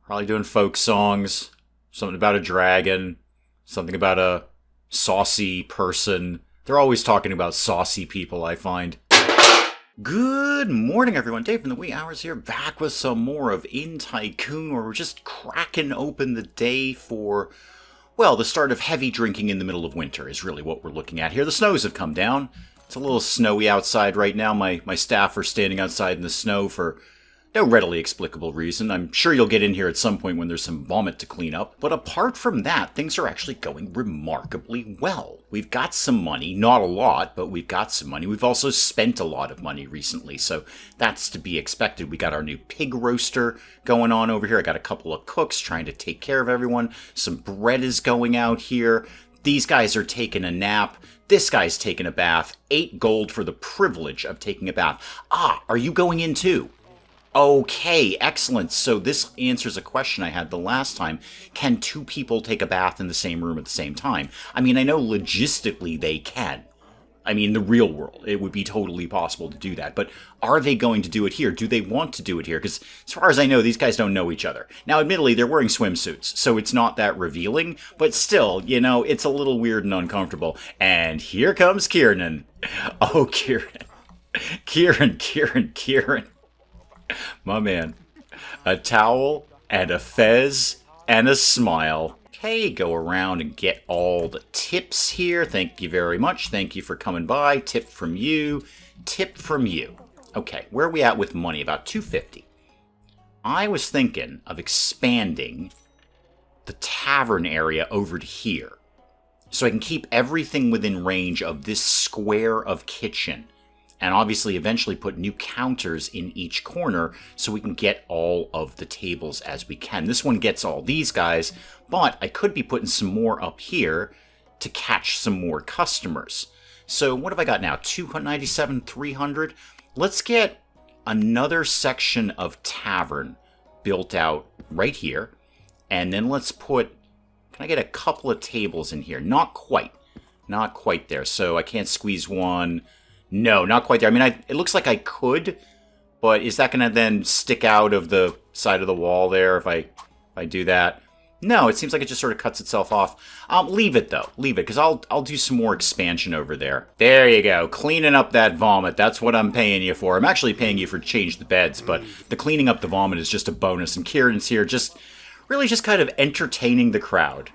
Probably doing folk songs. Something about a dragon. Something about a saucy person. They're always talking about saucy people, I find. Good morning, everyone. Dave from the wee hours here, back with some more of Inn Tycoon, where we're just cracking open the day for, well, the start of heavy drinking in the middle of winter is really what we're looking at here. The snows have come down. It's a little snowy outside right now. My staff are standing outside in the snow for no readily explicable reason. I'm sure you'll get in here at some point when there's some vomit to clean up. But apart from that, things are actually going remarkably well. We've got some money. Not a lot, but we've got some money. We've also spent a lot of money recently, so that's to be expected. We got our new pig roaster going on over here. I got a couple of cooks trying to take care of everyone. Some bread is going out here. These guys are taking a nap. This guy's taking a bath. 8 gold for the privilege of taking a bath. Ah, are you going in too? Okay, excellent. So this answers a question I had the last time. Can 2 people take a bath in the same room at the same time? I mean, I know logistically they can. I mean, in the real world, it would be totally possible to do that. But are they going to do it here? Do they want to do it here? Because as far as I know, these guys don't know each other. Now, admittedly, they're wearing swimsuits, so it's not that revealing. But still, you know, it's a little weird and uncomfortable. And here comes Kieran. Oh, Kieran. Kieran. My man. A towel and a fez and a smile. Okay, go around and get all the tips here. Thank you very much. Thank you for coming by. Tip from you. Tip from you. Okay, where are we at with money? About 250. I was thinking of expanding the tavern area over to here, so I can keep everything within range of this square of kitchen. And obviously eventually put new counters in each corner so we can get all of the tables as we can. This one gets all these guys, but I could be putting some more up here to catch some more customers. So what have I got now? 297, 300? Let's get another section of tavern built out right here. And then let's put, can I get a couple of tables in here? Not quite there. So I can't squeeze one. No, not quite there. I mean, it looks like I could, but is that going to then stick out of the side of the wall there if I do that? No, it seems like it just sort of cuts itself off. Leave it, though. Leave it, because I'll do some more expansion over there. There you go. Cleaning up that vomit. That's what I'm paying you for. I'm actually paying you for change the beds, but the cleaning up the vomit is just a bonus. And Kieran's here really just kind of entertaining the crowd.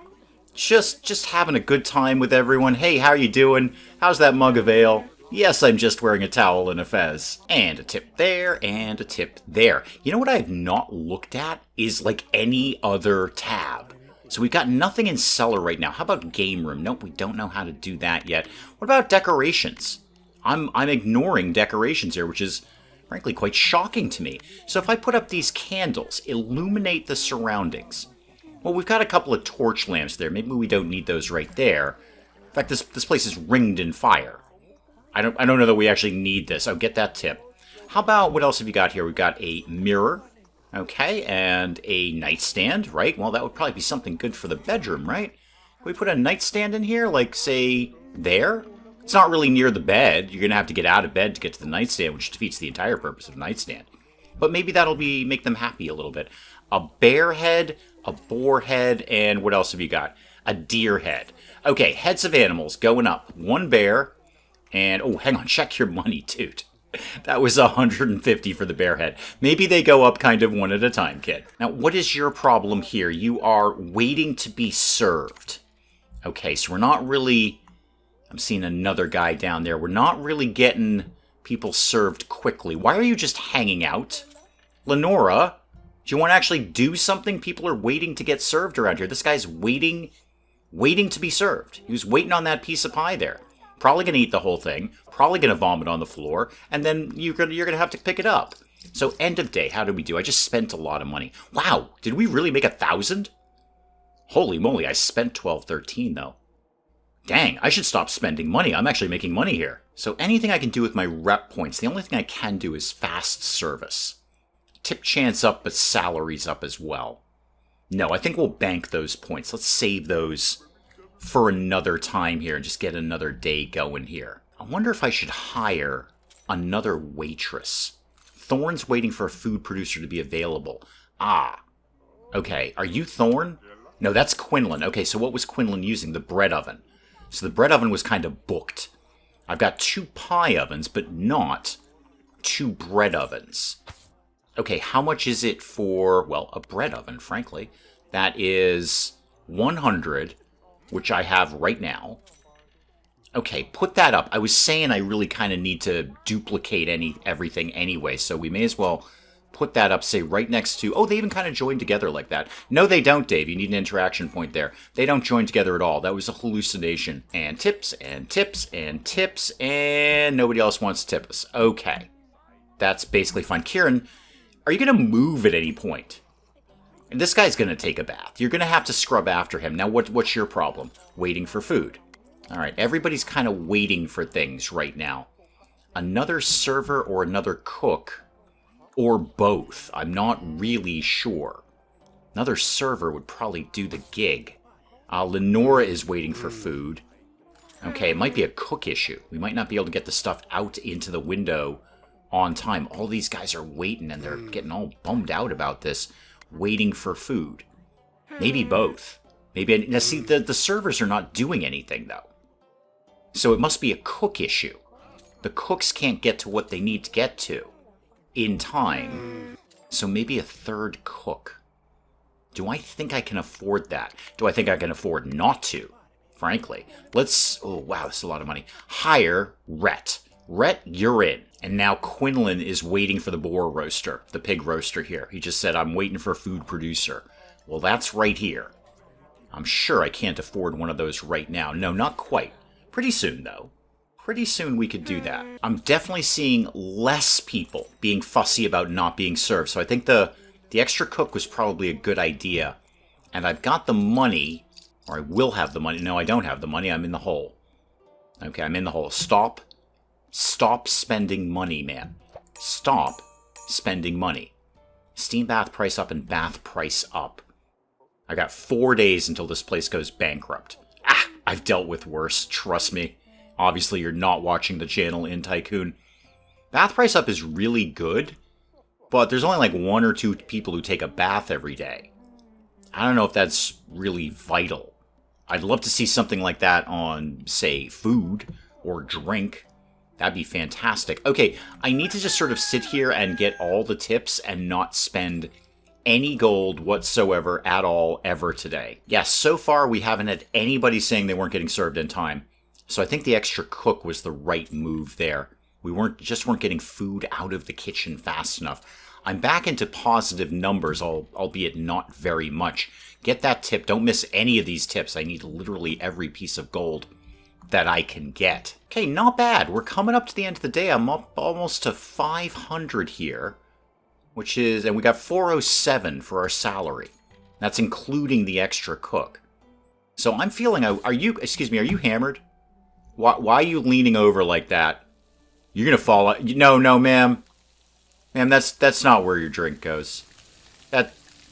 Just having a good time with everyone. Hey, how you doing? How's that mug of ale? Yes, I'm just wearing a towel and a fez. And a tip there, and a tip there. You know what I have not looked at is like any other tab. So we've got nothing in cellar right now. How about game room? Nope, we don't know how to do that yet. What about decorations? I'm ignoring decorations here, which is frankly quite shocking to me. So if I put up these candles, illuminate the surroundings. Well, we've got a couple of torch lamps there. Maybe we don't need those right there. In fact, this place is ringed in fire. I don't know that we actually need this. Oh, get that tip. How about, what else have you got here? We've got a mirror, okay, and a nightstand, right? Well, that would probably be something good for the bedroom, right? Can we put a nightstand in here, like, say, there? It's not really near the bed. You're going to have to get out of bed to get to the nightstand, which defeats the entire purpose of nightstand. But maybe that'll make them happy a little bit. A bear head, a boar head, and what else have you got? A deer head. Okay, heads of animals going up. 1 bear. And, oh, hang on, check your money, dude. That was 150 for the bear head. Maybe they go up kind of one at a time, kid. Now, what is your problem here? You are waiting to be served. Okay, so we're not really, I'm seeing another guy down there. We're not really getting people served quickly. Why are you just hanging out? Lenora, do you want to actually do something? People are waiting to get served around here. This guy's waiting to be served. He was waiting on that piece of pie there. Probably going to eat the whole thing, probably going to vomit on the floor, and then you're going to have to pick it up. So end of day, how did we do? I just spent a lot of money. Wow, did we really make 1,000? Holy moly, I spent 1213 though. Dang, I should stop spending money. I'm actually making money here. So anything I can do with my rep points, the only thing I can do is fast service. Tip chance up, but salaries up as well. No, I think we'll bank those points. Let's save those for another time here and just get another day going here. I wonder if I should hire another waitress. Thorn's waiting for a food producer to be available. Ah, Okay, are you Thorn? No, that's Quinlan. Okay, so what was Quinlan using? The bread oven. So the bread oven was kind of booked. I've got 2 pie ovens, but not 2 bread ovens. Okay, how much is it for, well, a bread oven, frankly? That is 100, which I have right now. Okay, put that up. I was saying I really kind of need to duplicate everything anyway, so we may as well put that up, say, right next to... Oh, they even kind of join together like that. No, they don't, Dave. You need an interaction point there. They don't join together at all. That was a hallucination. And tips, and tips, and tips, and nobody else wants to tip us. Okay. That's basically fine. Kieran, are you going to move at any point? And this guy's going to take a bath. You're going to have to scrub after him. Now, what's your problem? Waiting for food. All right, everybody's kind of waiting for things right now. Another server or another cook, or both. I'm not really sure. Another server would probably do the gig. Lenora is waiting for food. Okay, it might be a cook issue. We might not be able to get the stuff out into the window on time. All these guys are waiting, and they're getting all bummed out about this, waiting for food. Maybe both. Maybe. Now, see, the servers are not doing anything, though. So it must be a cook issue. The cooks can't get to what they need to get to in time. So maybe a third cook. Do I think I can afford that? Do I think I can afford not to? Frankly. Let's... Oh, wow, this is a lot of money. Hire Rhett. Rhett, you're in. And now Quinlan is waiting for the boar roaster, the pig roaster here. He just said, I'm waiting for a food producer. Well, that's right here. I'm sure I can't afford one of those right now. No, not quite. Pretty soon, though. Pretty soon we could do that. I'm definitely seeing less people being fussy about not being served. So I think the extra cook was probably a good idea. And I've got the money, or I will have the money. No, I don't have the money. I'm in the hole. Okay, I'm in the hole. Stop. Stop spending money, man. Stop spending money. Steam bath price up and bath price up. I got 4 days until this place goes bankrupt. I've dealt with worse, trust me. Obviously, you're not watching the channel Inn Tycoon. Bath price up is really good, but there's only like 1 or 2 people who take a bath every day. I don't know if that's really vital. I'd love to see something like that on, say, food or drink. That'd be fantastic. Okay, I need to just sort of sit here and get all the tips and not spend any gold whatsoever at all ever today. Yes, so far we haven't had anybody saying they weren't getting served in time. So I think the extra cook was the right move there. We weren't getting food out of the kitchen fast enough. I'm back into positive numbers, albeit not very much. Get that tip. Don't miss any of these tips. I need literally every piece of gold that I can get. Okay, not bad. We're coming up to the end of the day. I'm up almost to 500 here. Which is, and we got 407 for our salary. That's including the extra cook. So I'm feeling, are you hammered? Why are you leaning over like that? You're going to fall out. No, ma'am. Ma'am, that's not where your drink goes.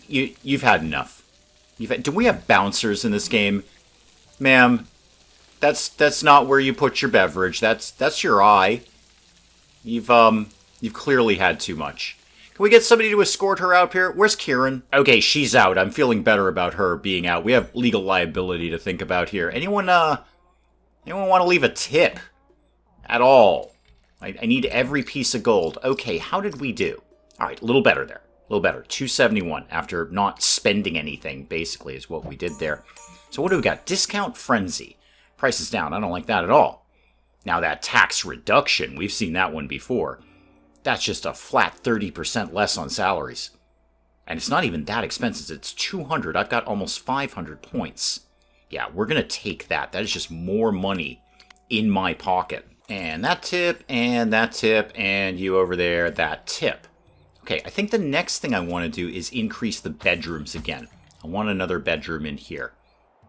You've had enough. Do we have bouncers in this game? Ma'am, that's not where you put your beverage. That's your eye. You've clearly had too much. Can we get somebody to escort her out here? Where's Kieran? Okay, she's out. I'm feeling better about her being out. We have legal liability to think about here. Anyone want to leave a tip? At all? I need every piece of gold. Okay, how did we do? All right, a little better there. A little better. 271 after not spending anything, basically, is what we did there. So what do we got? Discount Frenzy. Price is down. I don't like that at all. Now that tax reduction, we've seen that one before. That's just a flat 30% less on salaries. And it's not even that expensive. It's 200. I've got almost 500 points. Yeah, we're going to take that. That is just more money in my pocket. And that tip, and you over there, that tip. Okay, I think the next thing I want to do is increase the bedrooms again. I want another bedroom in here.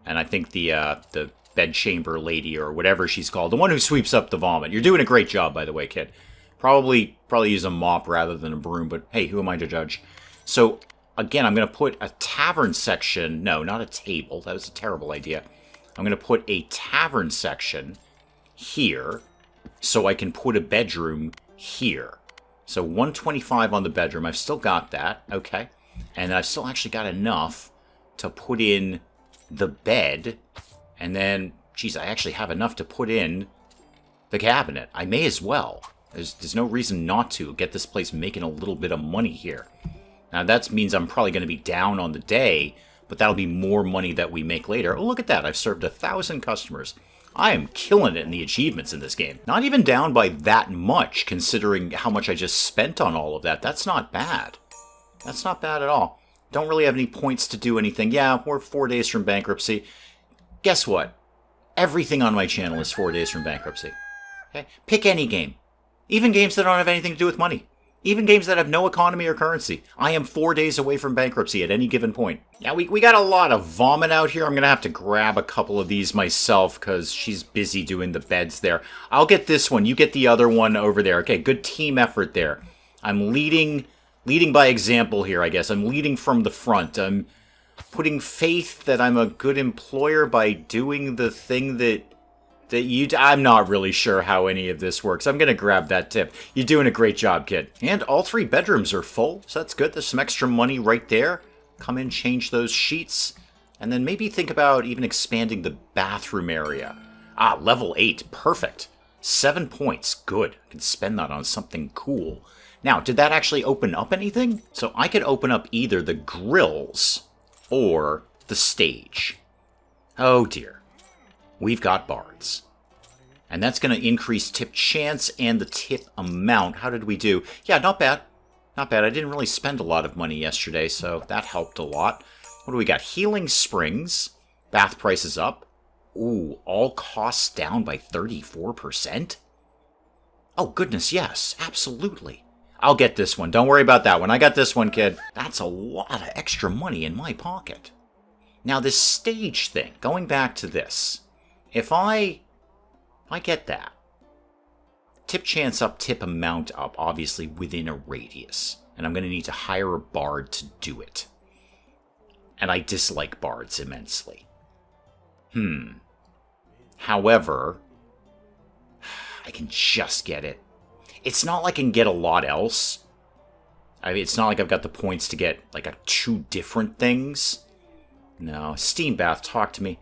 And I think the bedchamber lady, or whatever she's called, the one who sweeps up the vomit. You're doing a great job, by the way, kid. Probably use a mop rather than a broom, but hey, who am I to judge? So, again, I'm going to put a tavern section. No, not a table. That was a terrible idea. I'm going to put a tavern section here so I can put a bedroom here. So 125 on the bedroom. I've still got that. Okay. And I've still actually got enough to put in the bed. And then, geez, I actually have enough to put in the cabinet. I may as well. There's no reason not to get this place making a little bit of money here. Now, that means I'm probably going to be down on the day, but that'll be more money that we make later. Oh, look at that. I've served 1,000 customers. I am killing it in the achievements in this game. Not even down by that much, considering how much I just spent on all of that. That's not bad. That's not bad at all. Don't really have any points to do anything. Yeah, we're 4 days from bankruptcy. Guess what? Everything on my channel is 4 days from bankruptcy. Okay? Pick any game. Even games that don't have anything to do with money. Even games that have no economy or currency. I am 4 days away from bankruptcy at any given point. Now, we got a lot of vomit out here. I'm going to have to grab a couple of these myself because she's busy doing the beds there. I'll get this one. You get the other one over there. Okay, good team effort there. I'm leading by example here, I guess. I'm leading from the front. I'm putting faith that I'm a good employer by doing the thing that I'm not really sure how any of this works. I'm going to grab that tip. You're doing a great job, kid. And all 3 bedrooms are full, so that's good. There's some extra money right there. Come in, change those sheets, and then maybe think about even expanding the bathroom area. Ah, level 8. Perfect. 7 points. Good. I can spend that on something cool. Now, did that actually open up anything? So I could open up either the grills or the stage. Oh, dear. We've got bards. And that's going to increase tip chance and the tip amount. How did we do? Yeah, not bad. Not bad. I didn't really spend a lot of money yesterday, so that helped a lot. What do we got? Healing springs. Bath prices up. Ooh, all costs down by 34%? Oh, goodness, yes. Absolutely. I'll get this one. Don't worry about that one. I got this one, kid. That's a lot of extra money in my pocket. Now, this stage thing, going back to this. If I get that, tip chance up, tip amount up, obviously within a radius. And I'm going to need to hire a bard to do it. And I dislike bards immensely. However, I can just get it. It's not like I can get a lot else. I mean, it's not like I've got the points to get like 2 different things. No, steam bath, talk to me.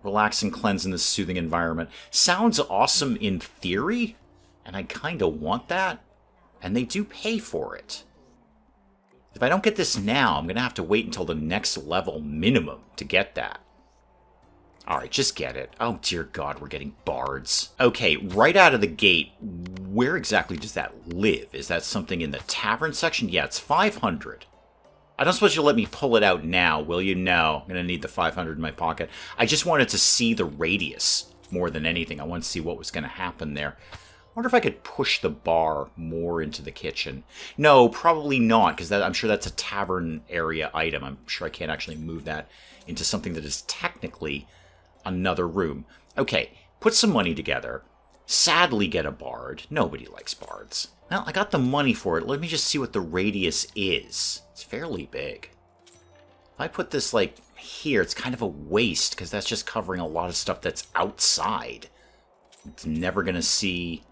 Relax and cleanse in this soothing environment. Sounds awesome in theory, and I kind of want that, and they do pay for it. If I don't get this now, I'm going to have to wait until the next level minimum to get that. Alright, just get it. Oh, dear God, we're getting bards. Okay, right out of the gate, where exactly does that live? Is that something in the tavern section? Yeah, it's 500. I don't suppose you'll let me pull it out now, will you? No, I'm going to need the 500 in my pocket. I just wanted to see the radius more than anything. I wanted to see what was going to happen there. I wonder if I could push the bar more into the kitchen. No, probably not, because I'm sure that's a tavern area item. I'm sure I can't actually move that into something that is technically another room. Okay, put some money together. Sadly get a bard. Nobody likes bards. Well, I got the money for it. Let me just see what the radius is. It's fairly big. If I put this, like, here, it's kind of a waste, because that's just covering a lot of stuff that's outside. It's never going to see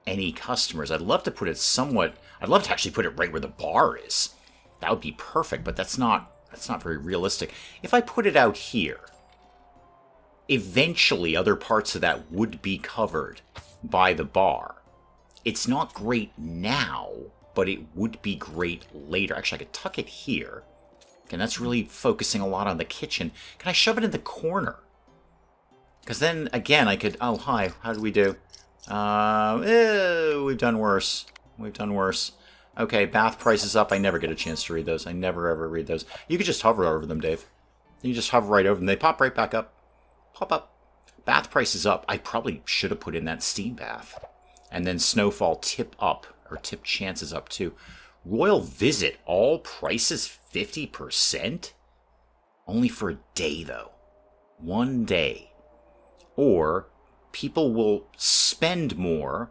any customers. I'd love to put it somewhat... I'd love to actually put it right where the bar is. That would be perfect, but that's not very realistic. If I put it out here, eventually other parts of that would be covered by the bar. It's not great now, but it would be great later. Actually, I could tuck it here. And that's really focusing a lot on the kitchen. Can I shove it in the corner? Because then, again, I could... Oh, hi. How did we do? We've done worse. We've done worse. Okay, bath prices up. I never get a chance to read those. I never, ever read those. You could just hover over them, Dave. You just hover right over them. They pop right back up. Pop up. Bath prices up. I probably should have put in that steam bath. And then snowfall tip up. Or tip chances up, too. Royal visit. All prices 50%? Only for a day, though. One day. Or people will spend more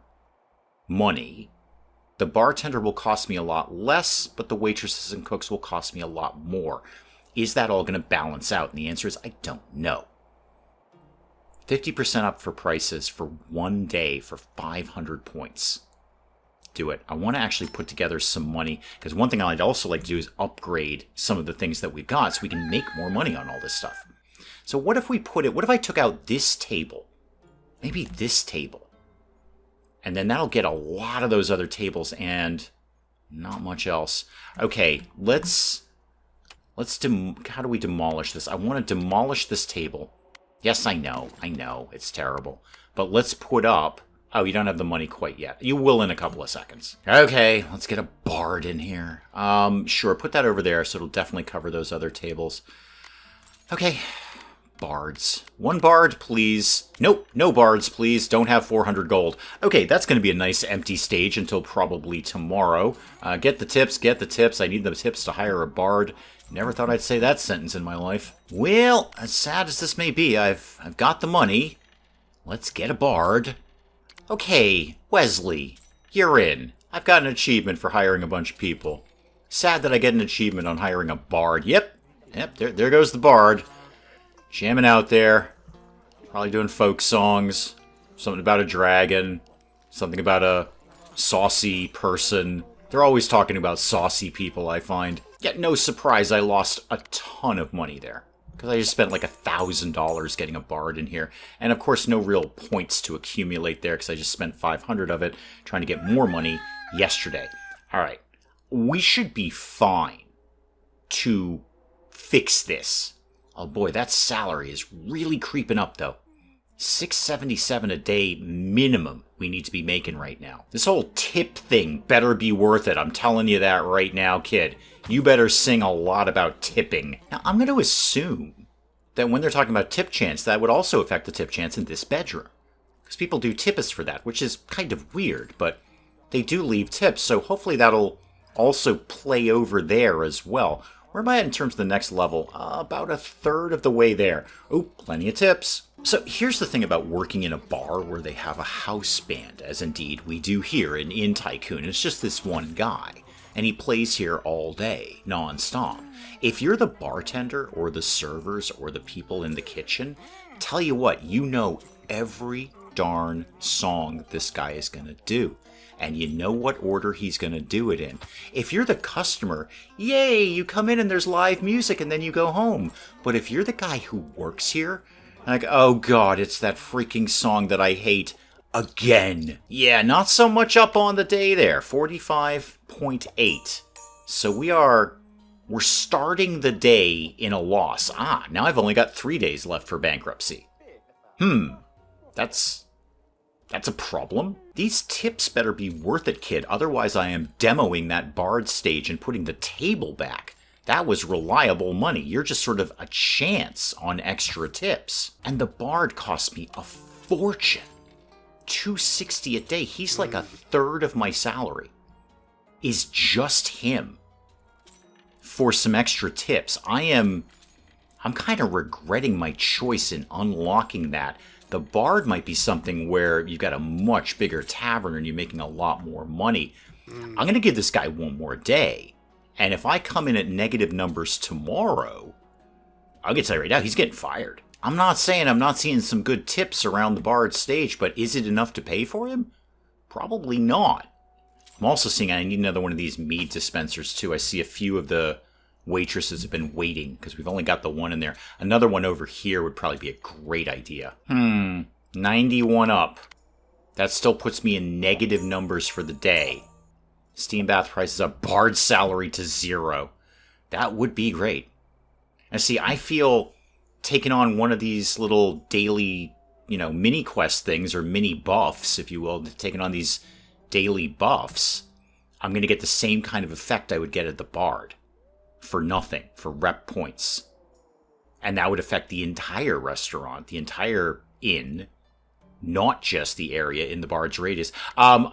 money. The bartender will cost me a lot less, but the waitresses and cooks will cost me a lot more. Is that all going to balance out? And the answer is, I don't know. 50% up for prices for one day for 500 points. do it. I want to actually put together some money, because one thing I'd also like to do is upgrade some of the things that we've got so we can make more money on all this stuff. So what if we put it, what if I took out this table? Maybe this table. And then that'll get a lot of those other tables and not much else. Okay, how do we demolish this? I want to demolish this table. Yes, I know, it's terrible. But let's put up... Oh, you don't have the money quite yet. You will in a couple of seconds. Okay, let's get a bard in here. Sure, put that over there so it'll definitely cover those other tables. Okay, bards. One bard, please. Nope, no bards, please. Don't have 400 gold. Okay, that's going to be a nice empty stage until probably tomorrow. Get the tips, get the tips. I need the tips to hire a bard. Never thought I'd say that sentence in my life. Well, as sad as this may be, I've got the money. Let's get a bard. Okay, Wesley, you're in. I've got an achievement for hiring a bunch of people. Sad that I get an achievement on hiring a bard. Yep, there goes the bard. Jamming out there. Probably doing folk songs. Something about a dragon. Something about a saucy person. They're always talking about saucy people, I find. Yet no surprise I lost a ton of money there. Because I just spent like $1,000 getting a bard in here. And of course no real points to accumulate there because I just spent 500 of it trying to get more money yesterday. Alright, we should be fine to fix this. Oh boy, that salary is really creeping up though. $677 a day minimum we need to be making right now. This whole tip thing better be worth it. I'm telling you that right now, kid. You better sing a lot about tipping. Now, I'm going to assume that when they're talking about tip chance, that would also affect the tip chance in this bedroom. Because people do tip us for that, which is kind of weird, but they do leave tips, so hopefully that'll also play over there as well. Where am I at in terms of the next level? About a third of the way there. Oh, plenty of tips. So here's the thing about working in a bar where they have a house band, as indeed we do here in Inn Tycoon. It's just this one guy, and he plays here all day, non-stop. If you're the bartender or the servers or the people in the kitchen, tell you what, you know every darn song this guy is going to do. And you know what order he's going to do it in. If you're the customer, yay, you come in and there's live music and then you go home. But if you're the guy who works here, like, oh god, it's that freaking song that I hate again. Yeah, not so much up on the day there, 45.8. So we're starting the day in a loss. Now I've only got 3 days left for bankruptcy. That's a problem. These tips better be worth it, kid. Otherwise, I am demoing that bard stage and putting the table back. That was reliable money. You're just sort of a chance on extra tips. And the bard cost me a fortune. $260 a day. He's like a third of my salary. Is just him. For some extra tips. I'm kind of regretting my choice in unlocking that. The bard might be something where you've got a much bigger tavern and you're making a lot more money. I'm going to give this guy one more day. And if I come in at negative numbers tomorrow, I'll get to tell you right now, he's getting fired. I'm not saying I'm not seeing some good tips around the bard stage, but is it enough to pay for him? Probably not. I'm also seeing I need another one of these mead dispensers too. I see a few of the waitresses have been waiting because we've only got the one in there. Another one over here would probably be a great idea. 91 up. That still puts me in negative numbers for the day. Steam bath prices up. Bard salary to 0. That would be great. And see, I feel taking on one of these little daily, mini quest things, or mini buffs, if you will, taking on these daily buffs, I'm going to get the same kind of effect I would get at the bard. For nothing, for rep points. And that would affect the entire restaurant, the entire inn, not just the area in the bard's radius.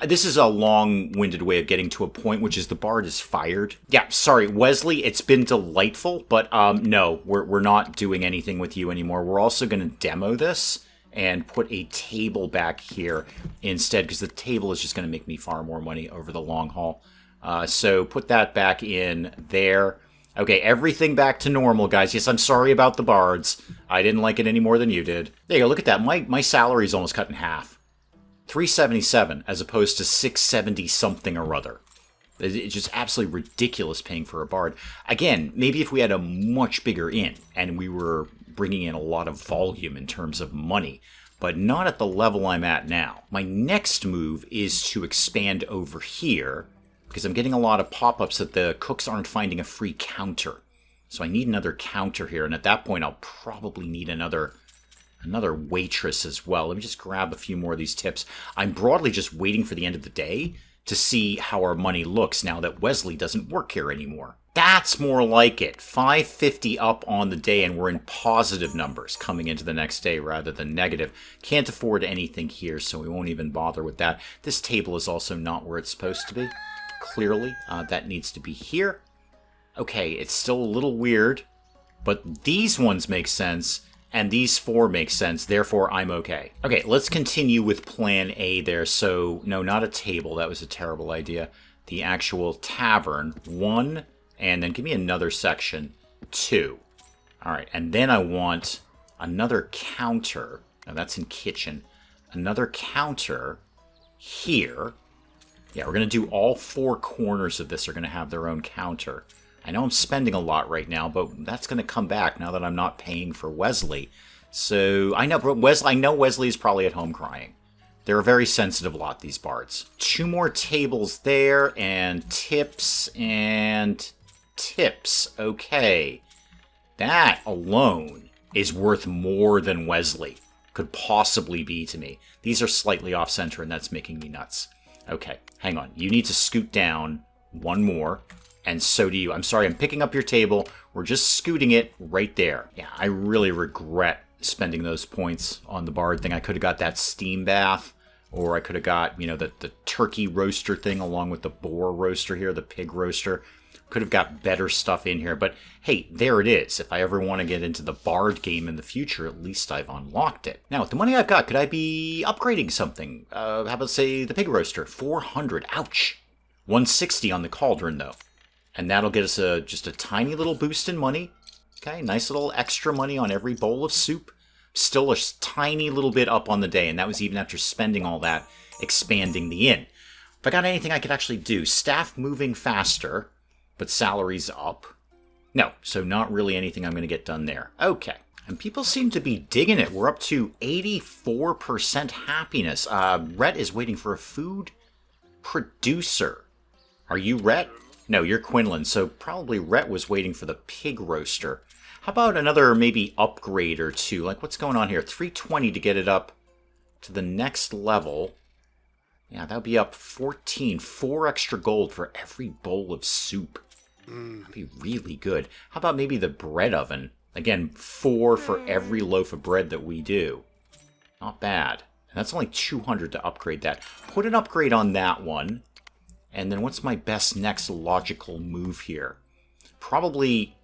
This is a long-winded way of getting to a point, which is the bard is fired. Yeah, sorry, Wesley, it's been delightful, but no, we're not doing anything with you anymore. We're also going to demo this and put a table back here instead, because the table is just going to make me far more money over the long haul. So put that back in there. Okay, everything back to normal, guys. Yes, I'm sorry about the bards. I didn't like it any more than you did. There you go, look at that. My salary's almost cut in half. $377 as opposed to $670 something or other. It's just absolutely ridiculous paying for a bard. Again, maybe if we had a much bigger inn and we were bringing in a lot of volume in terms of money, but not at the level I'm at now. My next move is to expand over here because I'm getting a lot of pop-ups that the cooks aren't finding a free counter. So I need another counter here, and at that point I'll probably need another waitress as well. Let me just grab a few more of these tips. I'm broadly just waiting for the end of the day to see how our money looks now that Wesley doesn't work here anymore. That's more like it. 550 up on the day, and we're in positive numbers coming into the next day rather than negative. Can't afford anything here, so we won't even bother with that. This table is also not where it's supposed to be. Clearly, that needs to be here. Okay, it's still a little weird, but these ones make sense. And these 4 make sense, therefore I'm okay. Okay, let's continue with plan A there. So, no, not a table. That was a terrible idea. The actual tavern, 1, and then give me another section, 2. All right, and then I want another counter. Now, that's in kitchen. Another counter here. Yeah, we're going to do all 4 corners of this are going to have their own counter. I know I'm spending a lot right now, but that's going to come back now that I'm not paying for Wesley. So, I know Wesley is probably at home crying. They're a very sensitive lot, these bards. 2 more tables there, and tips, and tips. Okay. That alone is worth more than Wesley could possibly be to me. These are slightly off-center, and that's making me nuts. Okay, hang on. You need to scoot down 1 more. And so do you. I'm sorry, I'm picking up your table. We're just scooting it right there. Yeah, I really regret spending those points on the bard thing. I could have got that steam bath, or I could have got, you know, the turkey roaster thing along with the boar roaster here, the pig roaster. Could have got better stuff in here. But hey, there it is. If I ever want to get into the bard game in the future, at least I've unlocked it. Now, with the money I've got, could I be upgrading something? How about, say, the pig roaster? 400. Ouch. 160 on the cauldron, though. And that'll get us just a tiny little boost in money. Okay, nice little extra money on every bowl of soup. Still a tiny little bit up on the day, and that was even after spending all that expanding the inn. If I got anything I could actually do, staff moving faster, but salaries up. No, so not really anything I'm going to get done there. Okay, and people seem to be digging it. We're up to 84% happiness. Rhett is waiting for a food producer. Are you Rhett? No, you're Quinlan, so probably Rhett was waiting for the pig roaster. How about another maybe upgrade or 2? Like, what's going on here? 320 to get it up to the next level. Yeah, that would be up 14. 4 extra gold for every bowl of soup. That'd be really good. How about maybe the bread oven? Again, 4 for every loaf of bread that we do. Not bad. And that's only 200 to upgrade that. Put an upgrade on that one. And then what's my best next logical move here? Probably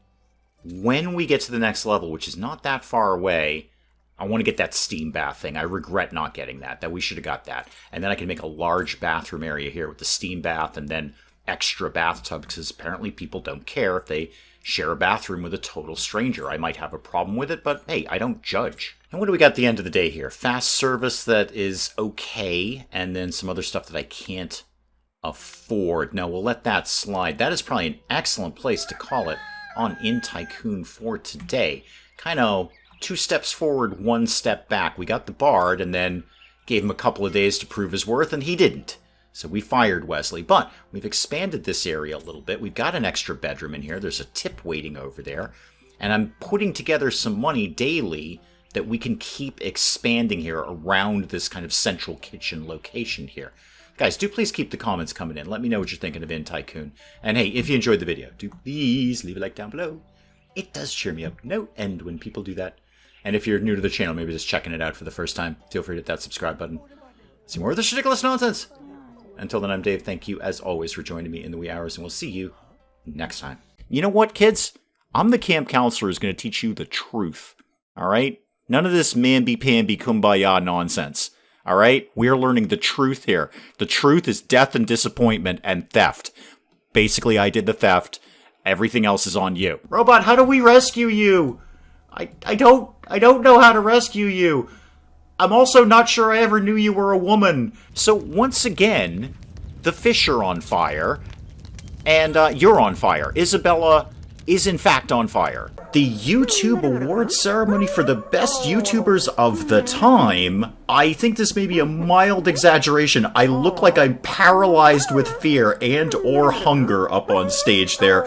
when we get to the next level, which is not that far away, I want to get that steam bath thing. I regret not getting that. That we should have got that. And then I can make a large bathroom area here with the steam bath and then extra bathtub, because apparently people don't care if they share a bathroom with a total stranger. I might have a problem with it, but hey, I don't judge. And what do we got at the end of the day here? Fast service that is okay, and then some other stuff that I can't afford. No, we'll let that slide. That is probably an excellent place to call it on Inn Tycoon for today. Kind of 2 steps forward, 1 step back. We got the bard and then gave him a couple of days to prove his worth, and he didn't. So we fired Wesley. But we've expanded this area a little bit. We've got an extra bedroom in here. There's a tip waiting over there. And I'm putting together some money daily that we can keep expanding here around this kind of central kitchen location here. Guys, do please keep the comments coming in. Let me know what you're thinking of Inn Tycoon. And hey, if you enjoyed the video, do please leave a like down below. It does cheer me up no end when people do that. And if you're new to the channel, maybe just checking it out for the first time, feel free to hit that subscribe button. See more of this ridiculous nonsense. Until then, I'm Dave. Thank you, as always, for joining me in the wee hours, and we'll see you next time. You know what, kids? I'm the camp counselor who's going to teach you the truth. All right? None of this mamby-pamby kumbaya nonsense. All right? We are learning the truth here. The truth is death and disappointment and theft. Basically, I did the theft. Everything else is on you. Robot, how do we rescue you? I don't know how to rescue you. I'm also not sure I ever knew you were a woman. So once again, the fish are on fire, and you're on fire. Isabella is in fact on fire. The YouTube Awards ceremony for the best YouTubers of the time. I think this may be a mild exaggeration. I look like I'm paralyzed with fear and or hunger up on stage there.